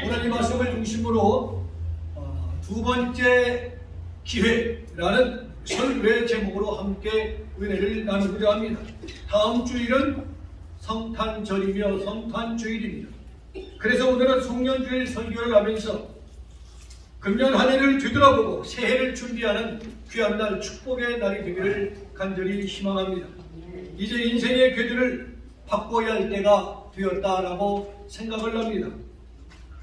오늘 이 말씀을 중심으로 두 번째 기회라는 설교의 제목으로 함께 은혜를 나누고자 합니다. 다음 주일은 성탄절이며 성탄주일입니다. 그래서 오늘은 송년주일 설교를 하면서 금년 한 해를 뒤돌아보고 새해를 준비하는 귀한 날, 축복의 날이 되기를 간절히 희망합니다. 이제 인생의 궤도를 바꿔야 할 때가 되었다라고 생각을 합니다.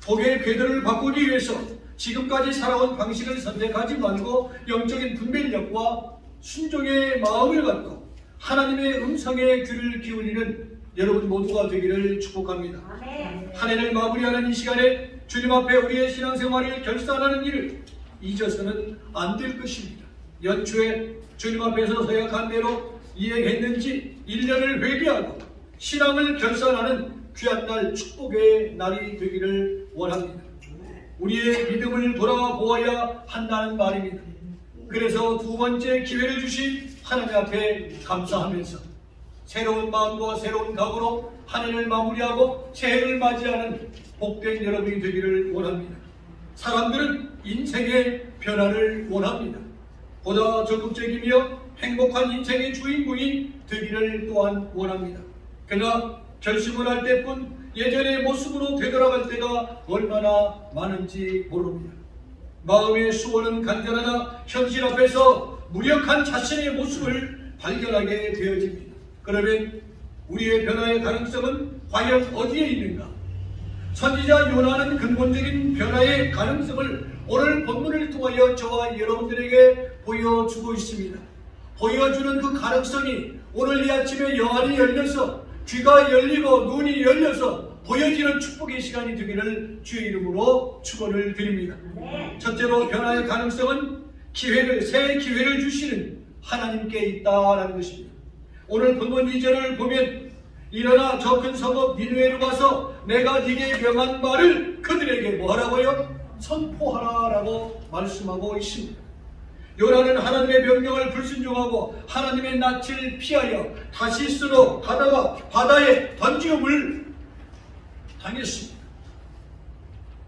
복의 궤도를 바꾸기 위해서 지금까지 살아온 방식을 선택하지 말고 영적인 분별력과 순종의 마음을 갖고 하나님의 음성에 귀를 기울이는 여러분 모두가 되기를 축복합니다. 한 해를 마무리하는 이 시간에 주님 앞에 우리의 신앙생활을 결산하는 일을 잊어서는 안 될 것입니다. 연초에 주님 앞에서 서약한 대로 이행했는지 1년을 회개하고 신앙을 결산하는 귀한 날, 축복의 날이 되기를 원합니다. 우리의 믿음을 돌아보아야 한다는 말입니다. 그래서 두 번째 기회를 주신 하나님 앞에 감사하면서 새로운 마음과 새로운 각오로 한 해를 마무리하고 새해를 맞이하는 복된 여러분이 되기를 원합니다. 사람들은 인생의 변화를 원합니다. 보다 적극적이며 행복한 인생의 주인공이 되기를 또한 원합니다. 그러나 결심을 할 때뿐 예전의 모습으로 되돌아갈 때가 얼마나 많은지 모릅니다. 마음의 수원은 간절하나 현실 앞에서 무력한 자신의 모습을 발견하게 되어집니다. 그러면 우리의 변화의 가능성은 과연 어디에 있는가? 선지자 요나는 근본적인 변화의 가능성을 오늘 본문을 통하여 저와 여러분들에게 보여주고 있습니다. 보여주는 그 가능성이 오늘 이 아침에 영안이 열려서 귀가 열리고 눈이 열려서 보여지는 축복의 시간이 되기를 주의 이름으로 축원을 드립니다. 첫째로 변화의 가능성은 새 기회를 주시는 하나님께 있다라는 것입니다. 오늘 본문 2절을 보면 일어나 저 큰 성읍 니느웨로 가서 내가 네게 명한 말을 그들에게 뭐하라고요? 선포하라라고 말씀하고 있습니다. 요나는 하나님의 명령을 불순종하고 하나님의 낯을 피하여 다시스로 가다가 바다에 던지움을 당했습니다.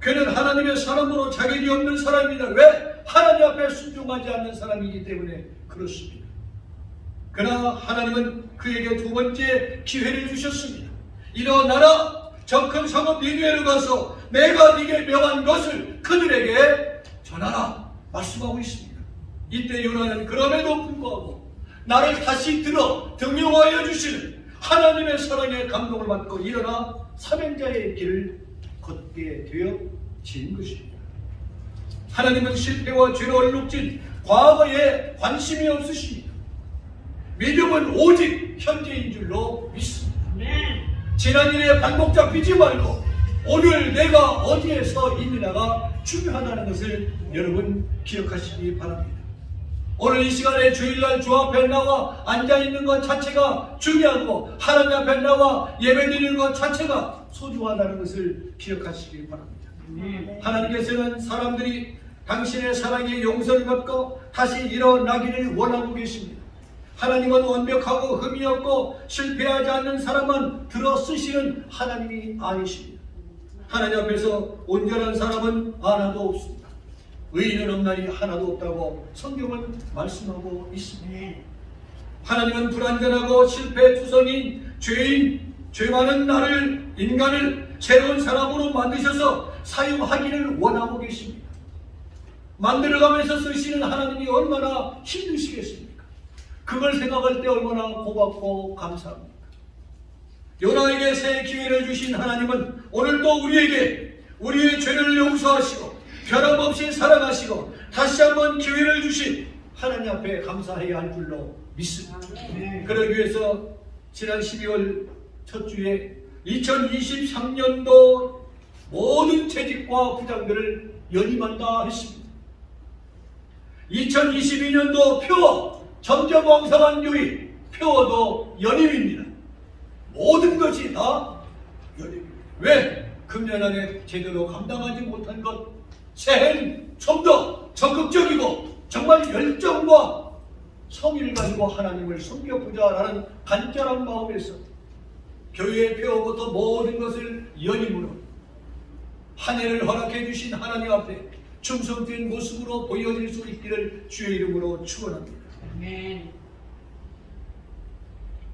그는 하나님의 사람으로 자격이 없는 사람입니다. 왜? 하나님 앞에 순종하지 않는 사람이기 때문에 그렇습니다. 그러나 하나님은 그에게 두 번째 기회를 주셨습니다. 일어나라, 저 큰 성읍 니느웨로 가서 내가 네게 명한 것을 그들에게 전하라 말씀하고 있습니다. 이때 요나는 그럼에도 불구하고 나를 다시 들어 등용하여 주시는 하나님의 사랑에 감동을 받고 일어나 사명자의 길을 걷게 되어진 것입니다. 하나님은 실패와 죄로 얼룩진 과거에 관심이 없으십니다. 믿음은 오직 현재인 줄로 믿습니다. 지난 일에 반복 잡히지 말고 오늘 내가 어디에 서 있느냐가 중요하다는 것을 여러분 기억하시기 바랍니다. 오늘 이 시간에 주일날 주 앞에 나와 앉아있는 것 자체가 중요하고 하나님 앞에 나와 예배드리는 것 자체가 소중하다는 것을 기억하시기 바랍니다. 하나님께서는 사람들이 당신의 사랑에 용서를 받고 다시 일어나기를 원하고 계십니다. 하나님은 완벽하고 흠이 없고 실패하지 않는 사람만 들어 쓰시는 하나님이 아니십니다. 하나님 앞에서 온전한 사람은 하나도 없습니다. 의인은 없나니 하나도 없다고 성경은 말씀하고 있습니다. 하나님은 불완전하고 실패투성인 죄인, 죄 많은 인간을 새로운 사람으로 만드셔서 사용하기를 원하고 계십니다. 만들어가면서 쓰시는 하나님이 얼마나 힘드시겠습니까? 그걸 생각할 때 얼마나 고맙고 감사합니까? 요나에게 새 기회를 주신 하나님은 오늘도 우리에게 우리의 죄를 용서하시고 변함없이 사랑하시고 다시 한번 기회를 주신 하나님 앞에 감사해야 할 줄로 믿습니다. 그러기 위해서 지난 12월 첫 주에 2023년도 모든 재직과 부장들을 연임한다 했습니다. 2022년도 표어 점점 왕성한 요일 표어도 연임입니다. 모든 것이 다 연임입니다. 왜? 금년 안에 제대로 감당하지 못한 것 새해는 좀 더 적극적이고 정말 열정과 성의를 가지고 하나님을 섬겨보자라는 간절한 마음에서 교회의 폐허부터 모든 것을 연임으로 한 해를 허락해 주신 하나님 앞에 충성된 모습으로 보여질 수 있기를 주의 이름으로 축원합니다.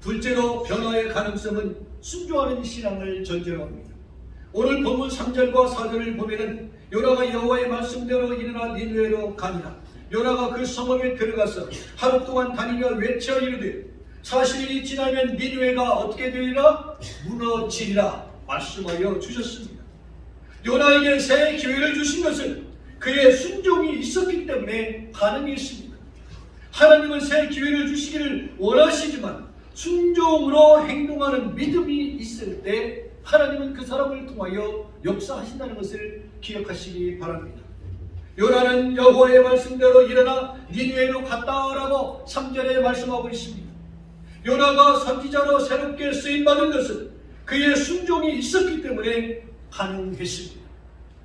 둘째로 변화의 가능성은 순종하는 신앙을 전제로 합니다. 오늘 본문 3절과 4절을 보면은 요나가 여호와의 말씀대로 일어나 니느웨로 가니라. 요나가 그 성읍에 들어가서 하루 동안 다니며 외쳐 이르되 40일이 지나면 니느웨가 어떻게 되리라? 무너지리라 말씀하여 주셨습니다. 요나에게 새 기회를 주신 것은 그의 순종이 있었기 때문에 가능했습니다. 하나님은 새 기회를 주시기를 원하시지만 순종으로 행동하는 믿음이 있을 때 하나님은 그 사람을 통하여 역사하신다는 것을 기억하시기 바랍니다. 요나는 여호와의 말씀대로 일어나 니느웨로 갔다라고 3절에 말씀하고 있습니다. 요나가 선지자로 새롭게 쓰임받은 것은 그의 순종이 있었기 때문에 가능했습니다.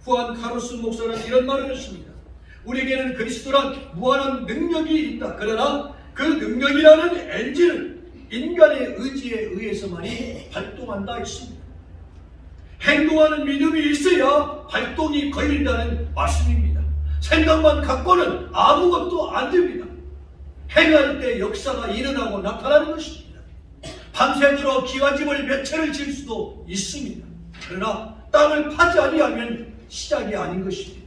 후안 카루스 목사는 이런 말을 했습니다. 우리에게는 그리스도란 무한한 능력이 있다. 그러나 그 능력이라는 엔진은 인간의 의지에 의해서만이 발동한다 했습니다. 행동하는 믿음이 있어야 발동이 걸린다는 말씀입니다. 생각만 갖고는 아무것도 안 됩니다. 행할 때 역사가 일어나고 나타나는 것입니다. 밤새도록 기와집을 몇 채를 질 수도 있습니다. 그러나 땅을 파지 아니하면 시작이 아닌 것입니다.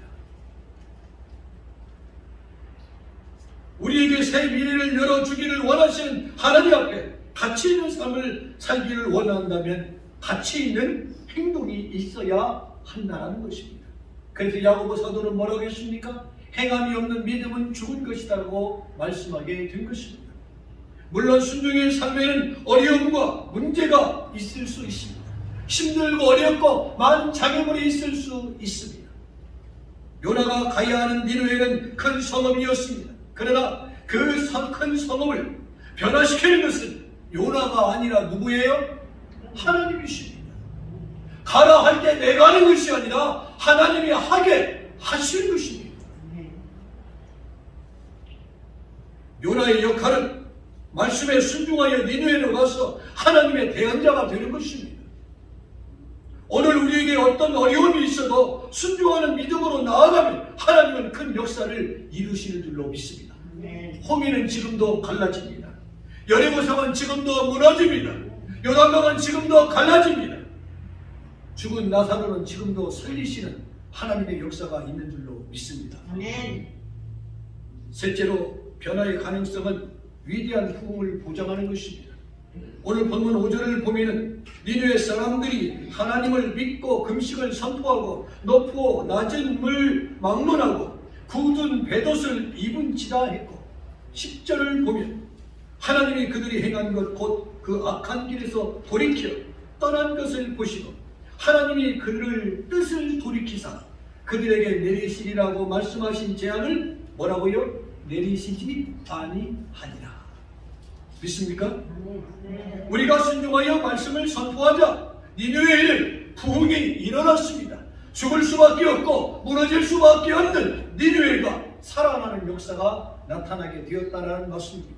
우리에게 새 미래를 열어주기를 원하시는 하나님 앞에 가치 있는 삶을 살기를 원한다면 가치 있는 행동이 있어야 한다는 것입니다. 그래서 야고보 사도는 뭐라고 했습니까? 행함이 없는 믿음은 죽은 것이다라고 말씀하게 된 것입니다. 물론 순종의 삶에는 어려움과 문제가 있을 수 있습니다. 힘들고 어렵고 많은 장애물이 있을 수 있습니다. 요나가 가야 하는 니느웨는 큰 성읍이었습니다. 그러나 그 큰 성읍을 변화시키는 것은 요나가 아니라 누구예요? 하나님이십니다. 가라 할 때 내가 하는 것이 아니라 하나님이 하게 하시는 것입니다. 요나의 역할은 말씀에 순종하여 니느웨로 가서 하나님의 대언자가 되는 것입니다. 오늘 우리에게 어떤 어려움이 있어도 순종하는 믿음으로 나아가면 하나님은 큰 역사를 이루시는 줄로 믿습니다. 홍해는 지금도 갈라집니다. 여리고성은 지금도 무너집니다. 요단강은 지금도 갈라집니다. 죽은 나사로는 지금도 살리시는 하나님의 역사가 있는 줄로 믿습니다. 셋째로 변화의 가능성은 위대한 부흥을 보장하는 것입니다. 오늘 본문 5절을 보면은 니느웨 사람들이 하나님을 믿고 금식을 선포하고 높고 낮은 물 막론하고 굳은 배옷을 입은지라 했고 10절을 보면 하나님이 그들이 행한 것 곧 그 악한 길에서 돌이켜 떠난 것을 보시고 하나님이 그들을 뜻을 돌이키사 그들에게 내리시리라고 말씀하신 재앙을 뭐라고요? 내리시지 아니하니라. 믿습니까? 우리가 순종하여 말씀을 선포하자 니느웨에는 부흥이 일어났습니다. 죽을 수밖에 없고 무너질 수밖에 없는 니느웨가 살아나는 역사가 나타나게 되었다는 것입니다.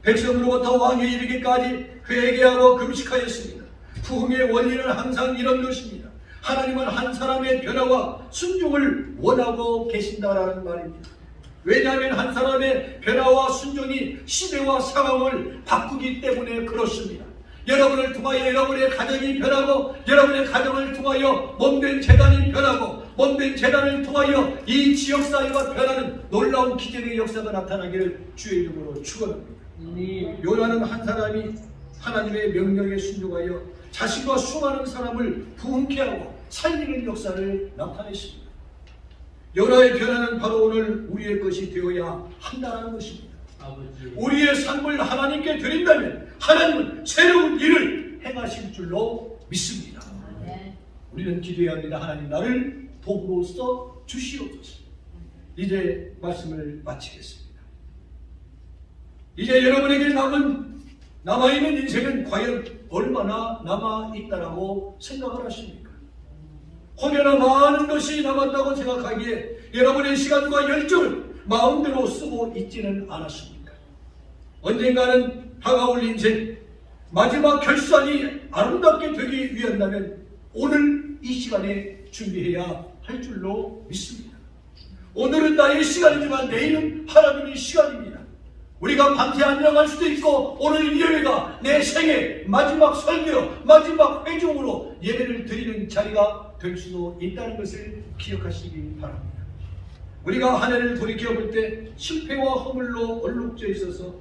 백성으로부터 왕에 이르기까지 회개하고 금식하였습니다. 부흥의 원리는 항상 이런 것입니다. 하나님은 한 사람의 변화와 순종을 원하고 계신다라는 말입니다. 왜냐하면 한 사람의 변화와 순종이 시대와 상황을 바꾸기 때문에 그렇습니다. 여러분을 통하여 여러분의 가정이 변하고 여러분의 가정을 통하여 몸된 재단이 변하고 몸된 재단을 통하여 이 지역사회가 변하는 놀라운 기적의 역사가 나타나기를 주의 이름으로 축원합니다. 요나는 한 사람이 하나님의 명령에 순종하여 자신과 수많은 사람을 부흥케 하고 살리는 역사를 나타냈습니다. 요나의 변화는 바로 오늘 우리의 것이 되어야 한다는 것입니다. 우리의 삶을 하나님께 드린다면 하나님은 새로운 일을 행하실 줄로 믿습니다. 우리는 기도해야 합니다. 하나님 나를 도구로 써 주시옵소서. 이제 말씀을 마치겠습니다. 이제 여러분에게 남아있는 인생은 과연 얼마나 남아있다라고 생각을 하십니까? 혹여나 많은 것이 남았다고 생각하기에 여러분의 시간과 열정을 마음대로 쓰고 있지는 않았습니까? 언젠가는 다가올 인생 마지막 결산이 아름답게 되기 위한다면 오늘 이 시간에 준비해야 할 줄로 믿습니다. 오늘은 나의 시간이지만 내일은 하나님의 시간입니다. 우리가 밤새 안 일어날 수도 있고 오늘 일요일가 내 생애 마지막 설교, 마지막 회중으로 예배를 드리는 자리가 될 수도 있다는 것을 기억하시기 바랍니다. 우리가 한 해를 돌이켜볼 때 실패와 허물로 얼룩져 있어서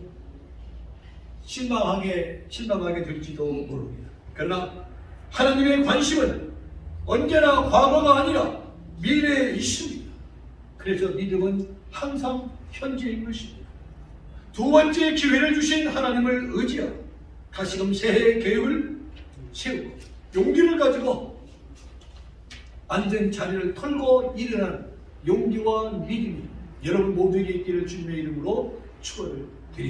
실망하게 될지도 모릅니다. 그러나 하나님의 관심은 언제나 과거가 아니라 미래에 있습니다. 그래서 믿음은 항상 현재인 것입니다. 두 번째 기회를 주신 하나님을 의지하고 다시금 새해 계획을 세우고 용기를 가지고 앉은 자리를 털고 일어나는 용기와 믿음이 여러분 모두에게 있기를 주님의 이름으로 축원을 드립니다.